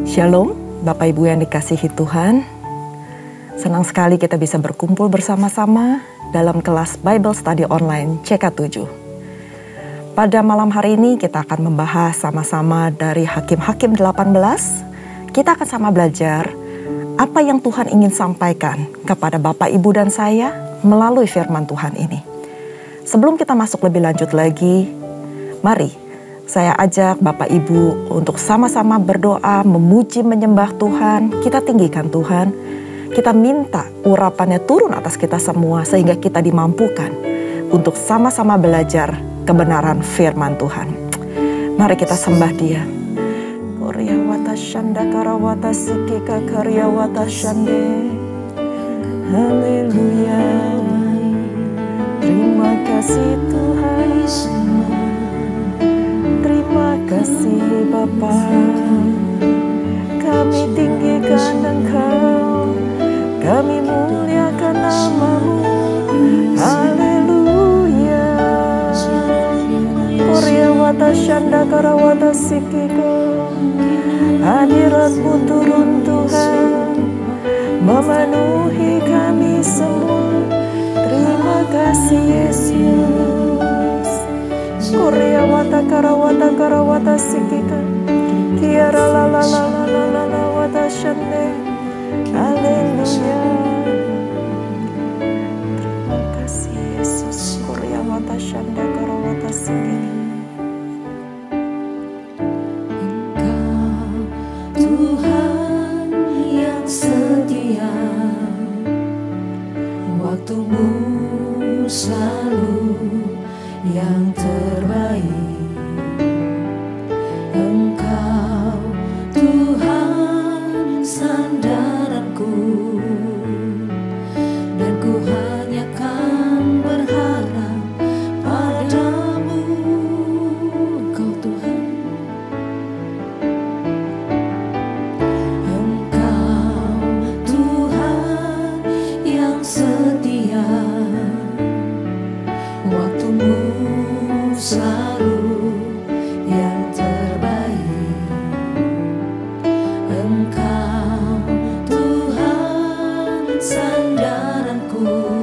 Shalom, Bapak Ibu yang dikasihi Tuhan. Senang sekali kita bisa berkumpul bersama-sama dalam kelas Bible Study Online CK7. Pada malam hari ini kita akan membahas sama-sama dari Hakim-Hakim 18. Kita akan sama belajar apa yang Tuhan ingin sampaikan kepada Bapak, Ibu, dan saya melalui firman Tuhan ini. Sebelum kita masuk lebih lanjut lagi, mari saya ajak Bapak Ibu untuk sama-sama berdoa, memuji, menyembah Tuhan. Kita tinggikan Tuhan. Kita minta urapannya turun atas kita semua sehingga kita dimampukan untuk sama-sama belajar kebenaran firman Tuhan. Mari kita sembah Dia. Korea wata shanda karawata sikika karya wata shande. Haleluya. Terima kasih Tuhan. Terima kasih Bapa, kami tinggikan Engkau, kami muliakan nama-Mu. Haleluya. Korea wata shanda karawata sikiko, hadirat-Mu turun Tuhan, memenuhi kami semua. Terima kasih Yesus. Korea wata karawata sikika, kiara la la la la la la la wata shande. Haleluya. Terima kasih Yesus. Korea wata shanda karawata sikika. Engkau Tuhan yang setia, waktu-Mu selalu yang terbaik. Engkau Tuhan sandaranku, dan ku hanya kan berharap padamu. Engkau Tuhan, Engkau Tuhan yang setia, waktu-Mu selalu yang terbaik. Engkau Tuhan sandaranku,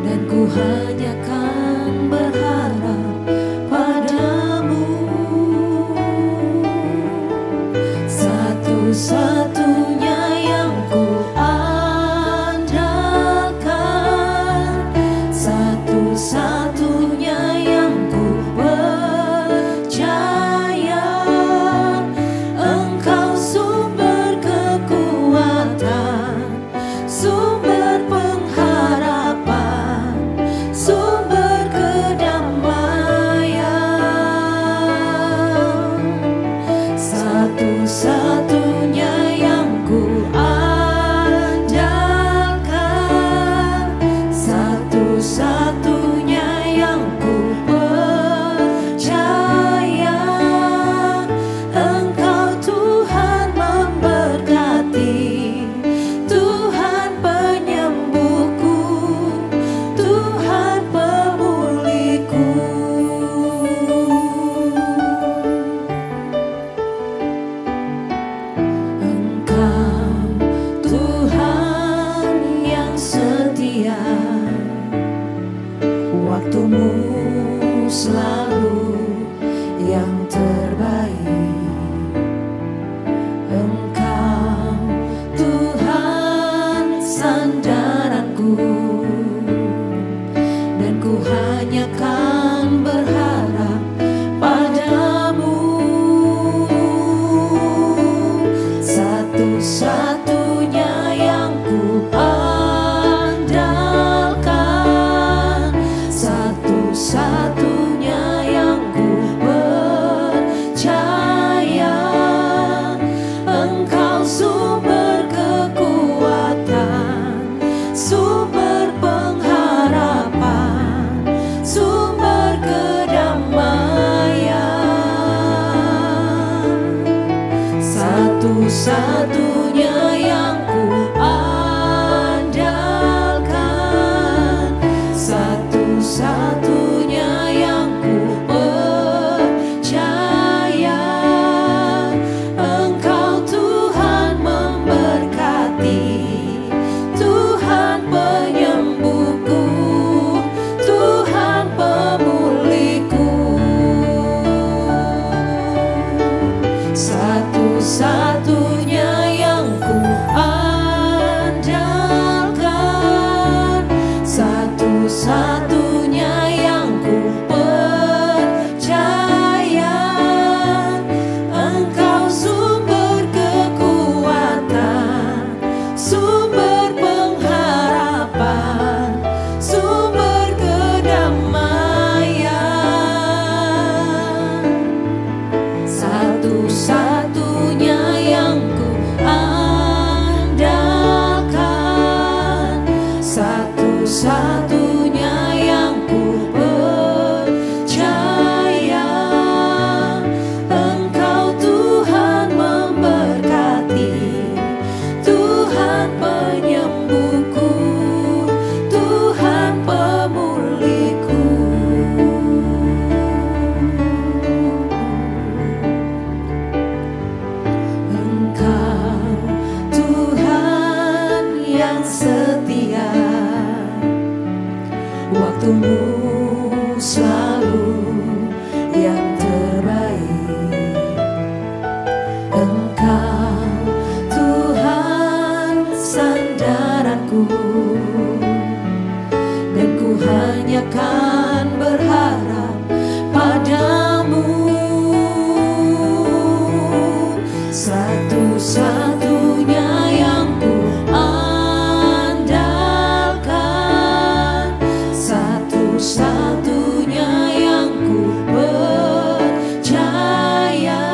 dan ku hanya kan berharap padamu. Satu-satunya yang ku andalkan, satu-satunya yang ku percaya. Engkau sumber kekuatan, sumber pengharapan, sumber kedamaian. Satu-satunya yang ku andalkan, satu-satunya yang ku percaya. Engkau Tuhan memberkati, Tuhan penyembuhku, Tuhan pemulihku. Engkau Tuhan yang setia, waktu-Mu selalu yang terbaik. Engkau Tuhan sandaranku, dan ku hanya kan berharap padamu. Satu-satunya yang ku andalkan, satu-satunya yang ku percaya. Engkau sumber kekuatan, sumber pengharapan, sumber kedamaian. Satu-satunya yang ku andalkan, satu-satunya yang ku percaya. satu-satunya yang ku andalkan, satu-satunya yang ku percaya. Engkau Tuhan memberkati, Tuhan penyembuhku, Tuhan pemulihku. Engkau Tuhan yang setia, waktumu selalu yang terbaik. Engkau Tuhan sandaranku, dan ku hanya kan berharap padamu. Satu-satunya yang ku andalkan, satu-satunya yang ku percaya.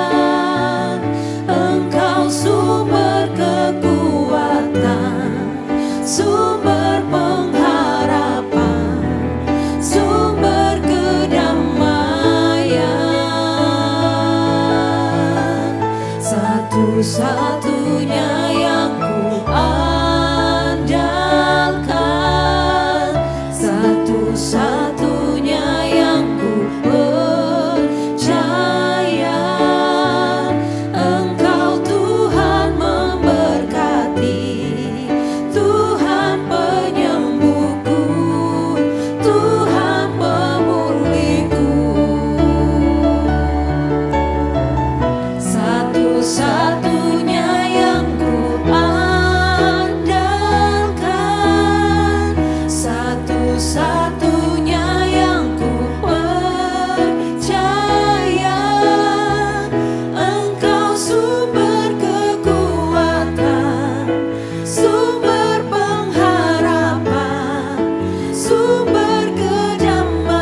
Engkau sumber kekuatan, sumber pengharapan, sumber kedamaian. Satu-satunya yang ku andalkan, satu-satunya yang ku percaya. Engkau Tuhan memberkati, Tuhan penyembuhku, Tuhan pemulihku. Satu-satunya yang ku andalkan, satu-satunya yang ku percaya. Engkau sumber kekuatan, sumber pengharapan, sumber kedamaian.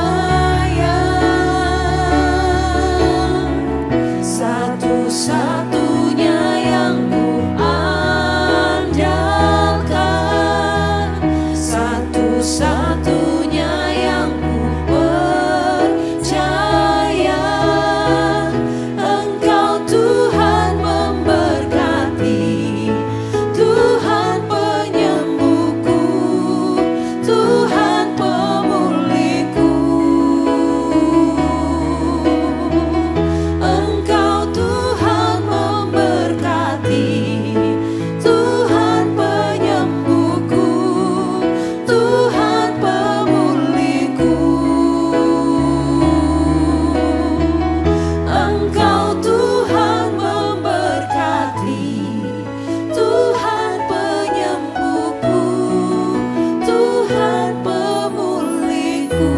Satu-satunya yang ku andalkan, satu-satunya yang ku percaya. Engkau Tuhan memberkati, Tuhan penyembuhku, Tuhan pemulihku. Engkau Tuhan memberkati, Tuhan penyembuhku, Tuhan pemulihku. Engkau Tuhan memberkati, Tuhan penyembuhku, Tuhan pemulihku.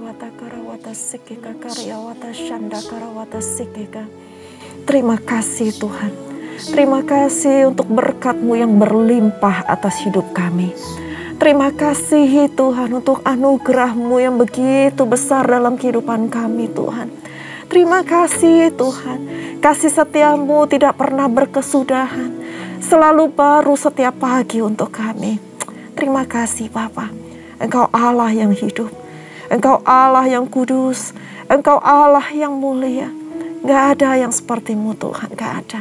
karawata karawata sikika karyawata shanda karawata sikika. Terima kasih Tuhan. Terima kasih untuk berkat-Mu yang berlimpah atas hidup kami. Terima kasih Tuhan untuk anugerah-Mu yang begitu besar dalam kehidupan kami Tuhan. Terima kasih Tuhan. Kasih setia-Mu tidak pernah berkesudahan. Selalu baru setiap pagi untuk kami. Terima kasih Bapa. Engkau Allah yang hidup. Engkau Allah yang kudus. Engkau Allah yang mulia. Gak ada yang seperti-Mu Tuhan. Gak ada.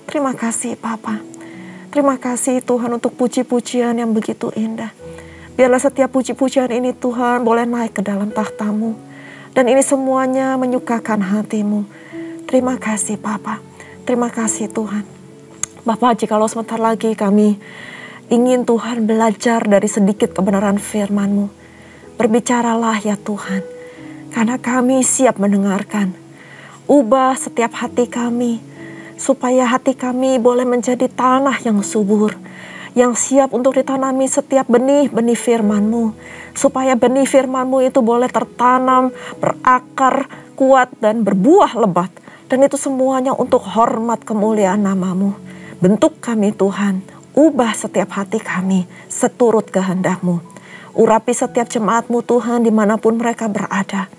Terima kasih Bapa. Terima kasih Tuhan untuk puji-pujian yang begitu indah. Biarlah setiap puji-pujian ini Tuhan boleh naik ke dalam tahta-Mu. Dan ini semuanya menyukakan hati-Mu. Terima kasih Bapa. Terima kasih Tuhan. Bapa, jikalau sebentar lagi kami ingin Tuhan belajar dari sedikit kebenaran firman-Mu. Berbicaralah ya Tuhan. Karena kami siap mendengarkan. Ubah setiap hati kami. Supaya hati kami boleh menjadi tanah yang subur, yang siap untuk ditanami setiap benih-benih firman-Mu. Supaya benih firman-Mu itu boleh tertanam, berakar, kuat, dan berbuah lebat. Dan itu semuanya untuk hormat kemuliaan nama-Mu. Bentuk kami Tuhan, ubah setiap hati kami seturut kehendak-Mu. Urapi setiap jemaat-Mu Tuhan dimanapun mereka berada.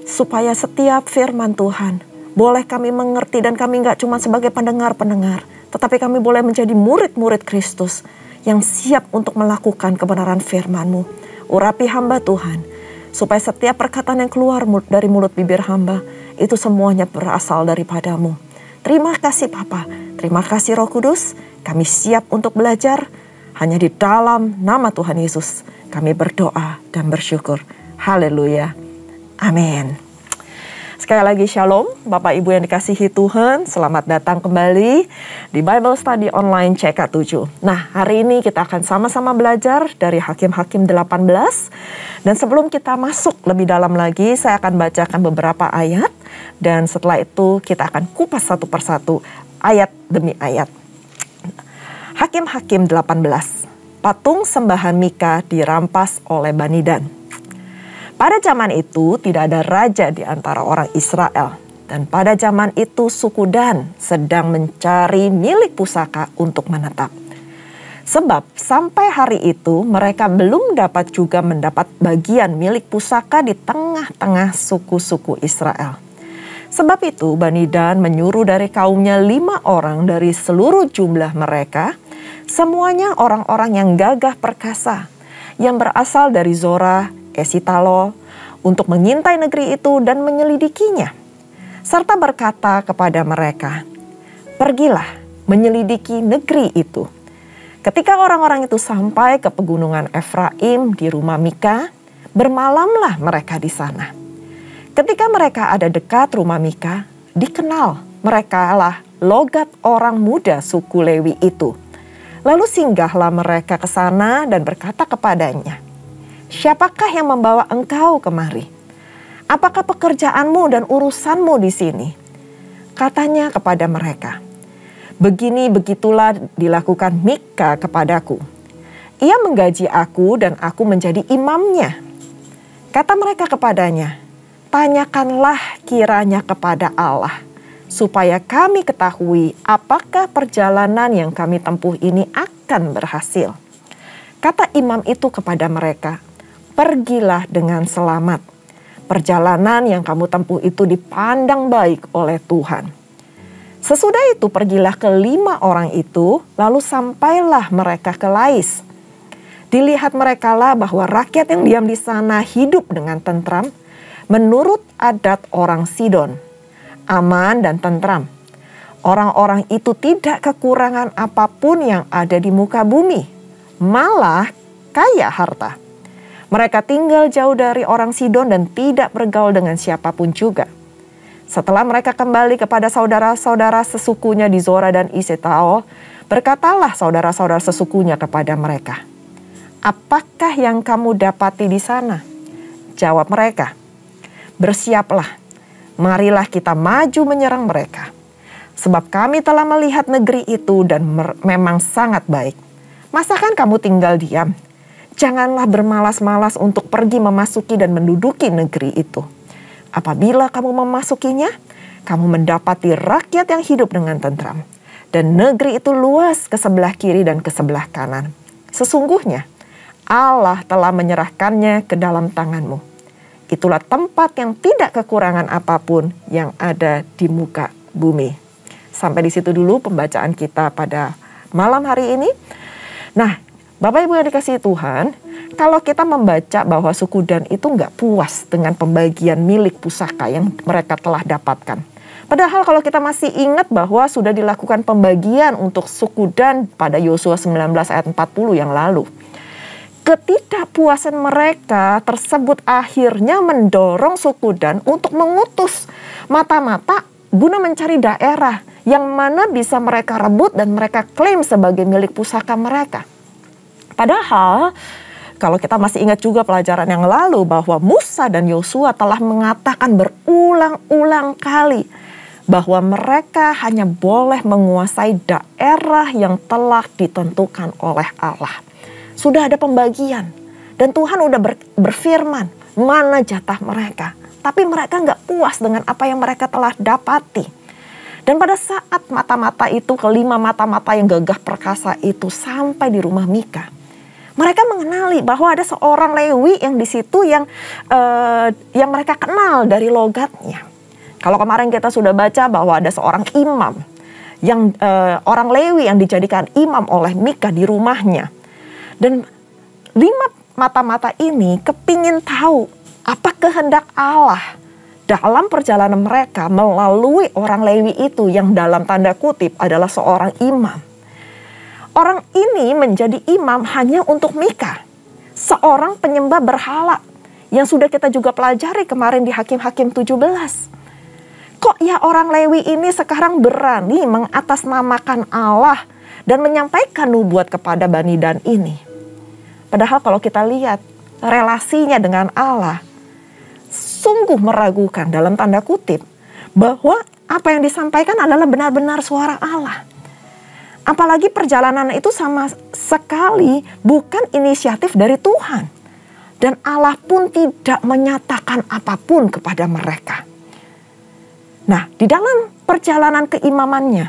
Supaya setiap firman Tuhan boleh kami mengerti dan kami gak cuma sebagai pendengar-pendengar. Tetapi kami boleh menjadi murid-murid Kristus yang siap untuk melakukan kebenaran firman-Mu. Urapi hamba Tuhan. Supaya setiap perkataan yang keluar dari mulut bibir hamba. Itu semuanya berasal daripada-Mu. Terima kasih Bapa. Terima kasih Roh Kudus. Kami siap untuk belajar. Hanya di dalam nama Tuhan Yesus. Kami berdoa dan bersyukur. Haleluya. Amin. Sekali lagi shalom, Bapak Ibu yang dikasihi Tuhan, selamat datang kembali di Bible Study Online CK7. Nah, hari ini kita akan sama-sama belajar dari Hakim-Hakim 18. Dan sebelum kita masuk lebih dalam lagi, saya akan bacakan beberapa ayat. Dan setelah itu kita akan kupas satu persatu, ayat demi ayat. Hakim-Hakim 18, patung sembahan Mika dirampas oleh Bani Dan. Pada zaman itu tidak ada raja di antara orang Israel. Dan pada zaman itu suku Dan sedang mencari milik pusaka untuk menetap. Sebab sampai hari itu mereka belum dapat juga mendapat bagian milik pusaka di tengah-tengah suku-suku Israel. Sebab itu Bani Dan menyuruh dari kaumnya 5 orang dari seluruh jumlah mereka. Semuanya orang-orang yang gagah perkasa. Yang berasal dari Zora, Esitalo, untuk mengintai negeri itu dan menyelidikinya. Serta berkata kepada mereka, pergilah menyelidiki negeri itu. Ketika orang-orang itu sampai ke pegunungan Efraim di rumah Mika, bermalamlah mereka di sana. Ketika mereka ada dekat rumah Mika, dikenal mereka lah logat orang muda suku Lewi itu. Lalu singgahlah mereka ke sana dan berkata kepadanya, siapakah yang membawa engkau kemari? Apakah pekerjaanmu dan urusanmu di sini? Katanya kepada mereka, begini begitulah dilakukan Mika kepadaku. Ia menggaji aku dan aku menjadi imamnya. Kata mereka kepadanya, tanyakanlah kiranya kepada Allah, supaya kami ketahui apakah perjalanan yang kami tempuh ini akan berhasil. Kata imam itu kepada mereka, pergilah dengan selamat. Perjalanan yang kamu tempuh itu dipandang baik oleh Tuhan. Sesudah itu pergilah ke 5 orang itu, lalu sampailah mereka ke Lais. Dilihat merekalah bahwa rakyat yang diam di sana hidup dengan tentram, menurut adat orang Sidon, aman dan tentram. Orang-orang itu tidak kekurangan apapun yang ada di muka bumi, malah kaya harta. Mereka tinggal jauh dari orang Sidon dan tidak bergaul dengan siapapun juga. Setelah mereka kembali kepada saudara-saudara sesukunya di Zora dan Esitaol, berkatalah saudara-saudara sesukunya kepada mereka, apakah yang kamu dapati di sana? Jawab mereka, bersiaplah, marilah kita maju menyerang mereka. Sebab kami telah melihat negeri itu dan memang sangat baik. Masakan kamu tinggal diam? Janganlah bermalas-malas untuk pergi memasuki dan menduduki negeri itu. Apabila kamu memasukinya, kamu mendapati rakyat yang hidup dengan tentram. Dan negeri itu luas ke sebelah kiri dan ke sebelah kanan. Sesungguhnya Allah telah menyerahkannya ke dalam tanganmu. Itulah tempat yang tidak kekurangan apapun yang ada di muka bumi. Sampai di situ dulu pembacaan kita pada malam hari ini. Nah, Bapak Ibu yang dikasihi Tuhan, kalau kita membaca bahwa suku Dan itu nggak puas dengan pembagian milik pusaka yang mereka telah dapatkan. Padahal kalau kita masih ingat bahwa sudah dilakukan pembagian untuk suku Dan pada Yosua 19 ayat 40 yang lalu. Ketidakpuasan mereka tersebut akhirnya mendorong suku Dan untuk mengutus mata-mata guna mencari daerah yang mana bisa mereka rebut dan mereka klaim sebagai milik pusaka mereka. Padahal kalau kita masih ingat juga pelajaran yang lalu bahwa Musa dan Yosua telah mengatakan berulang-ulang kali bahwa mereka hanya boleh menguasai daerah yang telah ditentukan oleh Allah. Sudah ada pembagian dan Tuhan udah berfirman mana jatah mereka. Tapi mereka nggak puas dengan apa yang mereka telah dapati. Dan pada saat mata-mata itu, kelima mata-mata yang gagah perkasa itu sampai di rumah Mika, mereka mengenali bahwa ada seorang Lewi yang di situ yang mereka kenal dari logatnya. Kalau kemarin kita sudah baca bahwa ada seorang imam yang orang Lewi yang dijadikan imam oleh Mika di rumahnya. Dan lima mata-mata ini kepingin tahu apa kehendak Allah dalam perjalanan mereka melalui orang Lewi itu yang dalam tanda kutip adalah seorang imam. Orang ini menjadi imam hanya untuk Mika, seorang penyembah berhala yang sudah kita juga pelajari kemarin di Hakim-Hakim 17. Kok ya orang Lewi ini sekarang berani mengatasnamakan Allah dan menyampaikan nubuat kepada Bani Dan ini? Padahal kalau kita lihat relasinya dengan Allah, sungguh meragukan dalam tanda kutip bahwa apa yang disampaikan adalah benar-benar suara Allah. Apalagi perjalanan itu sama sekali bukan inisiatif dari Tuhan. Dan Allah pun tidak menyatakan apapun kepada mereka. Nah, di dalam perjalanan keimamannya,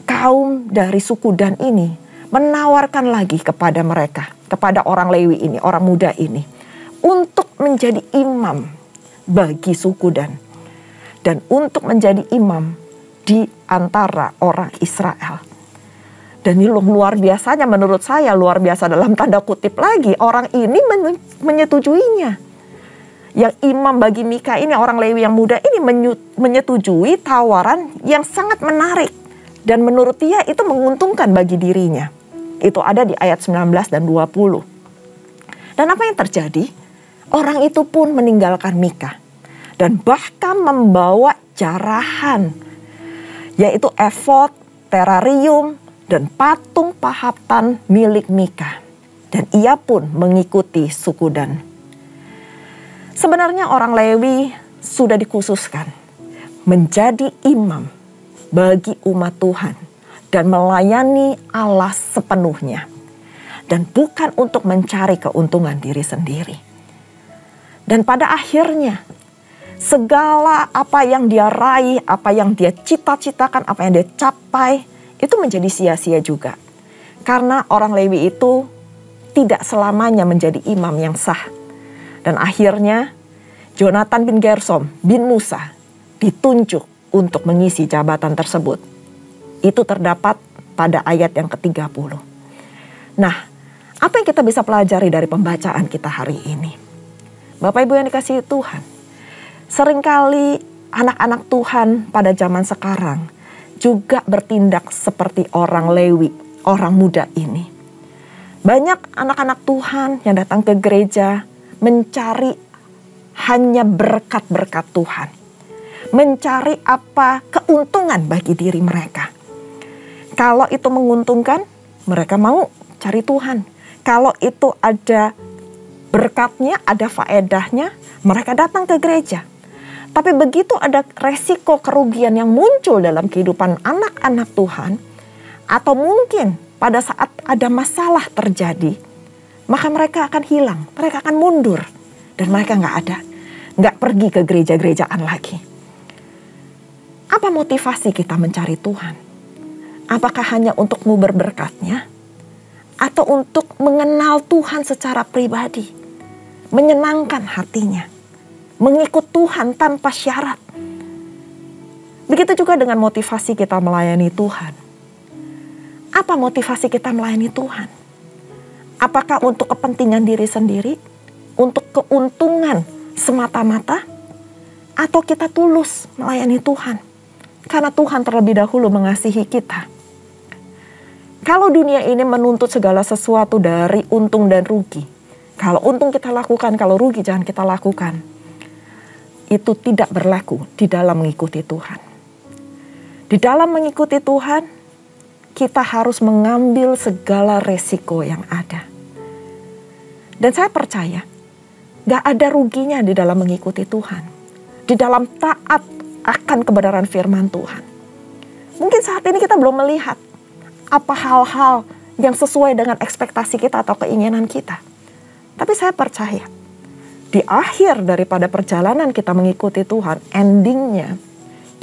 kaum dari suku Dan ini menawarkan lagi kepada mereka, kepada orang Lewi ini, orang muda ini, untuk menjadi imam bagi suku Dan. Dan untuk menjadi imam di antara orang Israel. Dan ini luar biasanya menurut saya, luar biasa dalam tanda kutip lagi, orang ini menyetujuinya. Yang imam bagi Mika ini, orang Lewi yang muda ini menyetujui tawaran yang sangat menarik. Dan menurut dia itu menguntungkan bagi dirinya. Itu ada di ayat 19 dan 20. Dan apa yang terjadi? Orang itu pun meninggalkan Mika. Dan bahkan membawa jarahan, yaitu efod, terarium, dan patung pahatan milik Mika. Dan ia pun mengikuti suku Dan. Sebenarnya orang Lewi sudah dikhususkan menjadi imam bagi umat Tuhan. Dan melayani Allah sepenuhnya. Dan bukan untuk mencari keuntungan diri sendiri. Dan pada akhirnya segala apa yang dia raih, apa yang dia cita-citakan, apa yang dia capai, itu menjadi sia-sia juga. Karena orang Lewi itu tidak selamanya menjadi imam yang sah. Dan akhirnya Jonathan bin Gersom bin Musa ditunjuk untuk mengisi jabatan tersebut. Itu terdapat pada ayat yang ke-30. Nah, apa yang kita bisa pelajari dari pembacaan kita hari ini? Bapak Ibu yang dikasihi Tuhan, seringkali anak-anak Tuhan pada zaman sekarang juga bertindak seperti orang Lewi, orang muda ini. Banyak anak-anak Tuhan yang datang ke gereja mencari hanya berkat-berkat Tuhan. Mencari apa keuntungan bagi diri mereka. Kalau itu menguntungkan, mereka mau cari Tuhan. Kalau itu ada berkatnya, ada faedahnya, mereka datang ke gereja. Tapi begitu ada resiko kerugian yang muncul dalam kehidupan anak-anak Tuhan, atau mungkin pada saat ada masalah terjadi, maka mereka akan hilang, mereka akan mundur, dan mereka nggak pergi ke gereja-gerejaan lagi. Apa motivasi kita mencari Tuhan? Apakah hanya untuk nguber berkatnya, atau untuk mengenal Tuhan secara pribadi, menyenangkan hatinya, mengikut Tuhan tanpa syarat? Begitu juga dengan motivasi kita melayani Tuhan. Apa motivasi kita melayani Tuhan? Apakah untuk kepentingan diri sendiri, untuk keuntungan semata-mata, atau kita tulus melayani Tuhan karena Tuhan terlebih dahulu mengasihi kita? Kalau dunia ini menuntut segala sesuatu dari untung dan rugi, kalau untung kita lakukan, kalau rugi jangan kita lakukan, itu tidak berlaku di dalam mengikuti Tuhan. Di dalam mengikuti Tuhan, kita harus mengambil segala resiko yang ada. Dan saya percaya, gak ada ruginya di dalam mengikuti Tuhan. Di dalam taat akan kebenaran firman Tuhan. Mungkin saat ini kita belum melihat apa hal-hal yang sesuai dengan ekspektasi kita atau keinginan kita. Tapi saya percaya, di akhir daripada perjalanan kita mengikuti Tuhan, endingnya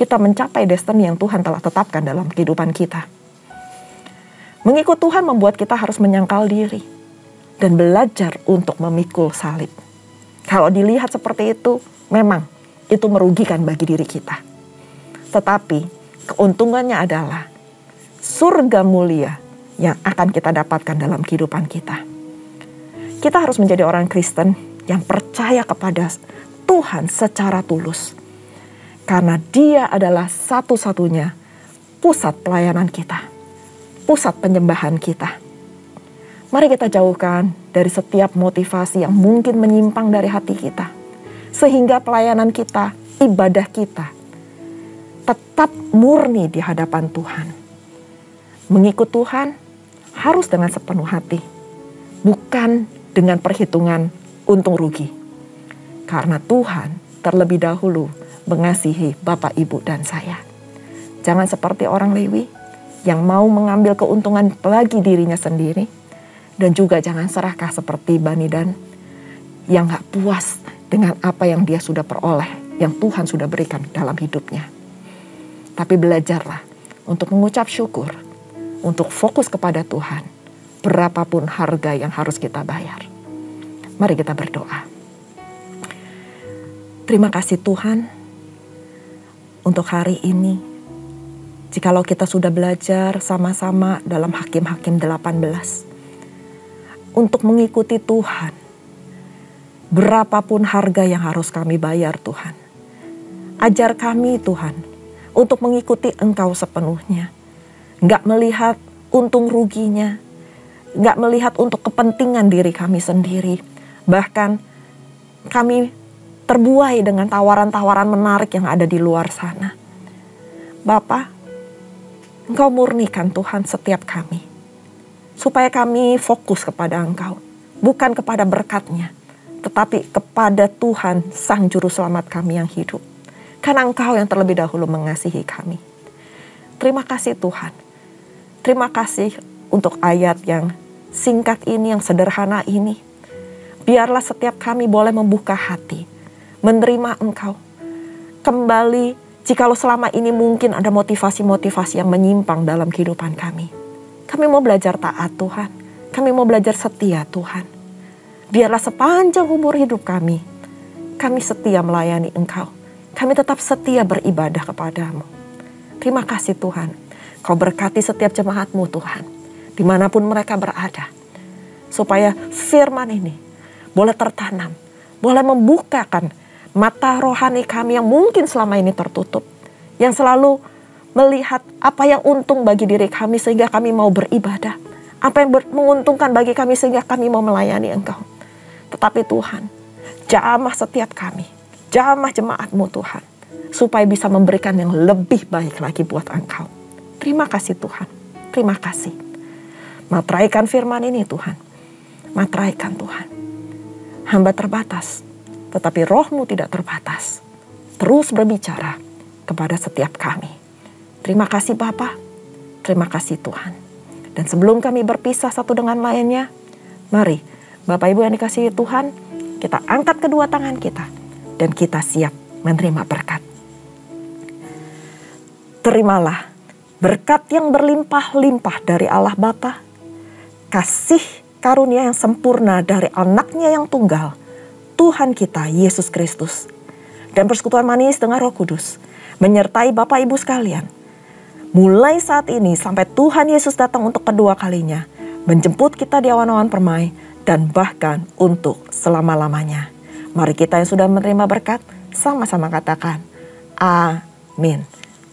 kita mencapai destiny yang Tuhan telah tetapkan dalam kehidupan kita. Mengikut Tuhan membuat kita harus menyangkal diri dan belajar untuk memikul salib. Kalau dilihat seperti itu, memang itu merugikan bagi diri kita. Tetapi keuntungannya adalah surga mulia yang akan kita dapatkan dalam kehidupan kita. Kita harus menjadi orang Kristen yang percaya kepada Tuhan secara tulus. Karena Dia adalah satu-satunya pusat pelayanan kita, pusat penyembahan kita. Mari kita jauhkan dari setiap motivasi yang mungkin menyimpang dari hati kita, sehingga pelayanan kita, ibadah kita, tetap murni di hadapan Tuhan. Mengikut Tuhan harus dengan sepenuh hati, bukan dengan perhitungan untung rugi. Karena Tuhan terlebih dahulu mengasihi Bapak, Ibu, dan saya. Jangan seperti orang Lewi yang mau mengambil keuntungan bagi dirinya sendiri, dan juga jangan serakah seperti Bani Dan yang gak puas dengan apa yang dia sudah peroleh, yang Tuhan sudah berikan dalam hidupnya. Tapi belajarlah untuk mengucap syukur, untuk fokus kepada Tuhan, berapapun harga yang harus kita bayar. Mari kita berdoa. Terima kasih Tuhan untuk hari ini. Jikalau kita sudah belajar sama-sama dalam Hakim-Hakim 18. Untuk mengikuti Tuhan. Berapapun harga yang harus kami bayar Tuhan. Ajar kami Tuhan untuk mengikuti Engkau sepenuhnya. Gak melihat untung ruginya. Gak melihat untuk kepentingan diri kami sendiri. Bahkan kami terbuai dengan tawaran-tawaran menarik yang ada di luar sana. Bapa, Engkau murnikan Tuhan setiap kami. Supaya kami fokus kepada Engkau. Bukan kepada berkat-Nya, tetapi kepada Tuhan Sang Juru Selamat kami yang hidup. Karena Engkau yang terlebih dahulu mengasihi kami. Terima kasih Tuhan. Terima kasih untuk ayat yang singkat ini, yang sederhana ini. Biarlah setiap kami boleh membuka hati, menerima Engkau. Kembali, jikalau selama ini mungkin ada motivasi-motivasi yang menyimpang dalam kehidupan kami. Kami mau belajar taat Tuhan. Kami mau belajar setia Tuhan. Biarlah sepanjang umur hidup kami setia melayani Engkau. Kami tetap setia beribadah kepadamu. Terima kasih Tuhan. Kau berkati setiap jemaat-Mu Tuhan. Dimanapun mereka berada. Supaya firman ini boleh tertanam. Boleh membukakan mata rohani kami yang mungkin selama ini tertutup. Yang selalu melihat apa yang untung bagi diri kami sehingga kami mau beribadah. Apa yang menguntungkan bagi kami sehingga kami mau melayani Engkau. Tetapi Tuhan, jamah setiap kami. Jamah jemaat-Mu Tuhan. Supaya bisa memberikan yang lebih baik lagi buat Engkau. Terima kasih Tuhan. Terima kasih. Materaikan firman ini Tuhan. Materaikan Tuhan. Hamba terbatas. Tetapi Roh-Mu tidak terbatas. Terus berbicara kepada setiap kami. Terima kasih Bapa. Terima kasih Tuhan. Dan sebelum kami berpisah satu dengan lainnya, mari Bapak Ibu yang dikasihi Tuhan, kita angkat kedua tangan kita dan kita siap menerima berkat. Terimalah berkat yang berlimpah-limpah dari Allah Bapa, kasih karunia yang sempurna dari anaknya yang tunggal, Tuhan kita Yesus Kristus, dan persekutuan manis dengan Roh Kudus menyertai Bapak Ibu sekalian. Mulai saat ini sampai Tuhan Yesus datang untuk kedua kalinya, menjemput kita di awan-awan permai, dan bahkan untuk selama-lamanya. Mari kita yang sudah menerima berkat, sama-sama katakan, amin.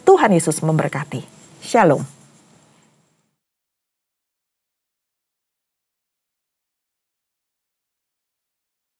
Tuhan Yesus memberkati. Shalom.